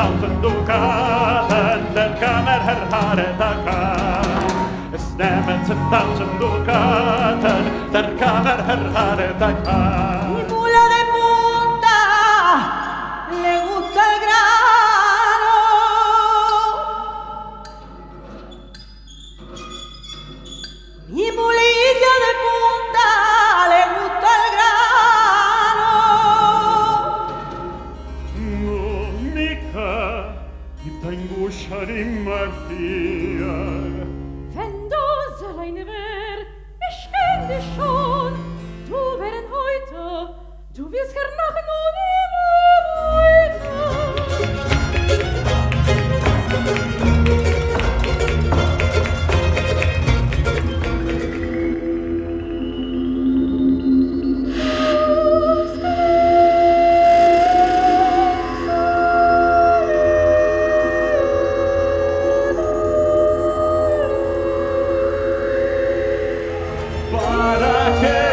10,000 dukaten, der Kammer Herr Haredaka. Es nehmen 10,000 dukaten, der Kammer Herr Haredaka. Mi mula de punta le gusta el grano. Mi mulilla de punta le gusta el grano. Monica, i Tainguscha di Maria. Wenn du alleine wär, ich kenn dich schon. Du wären heute, du wirst gar nach nur Para que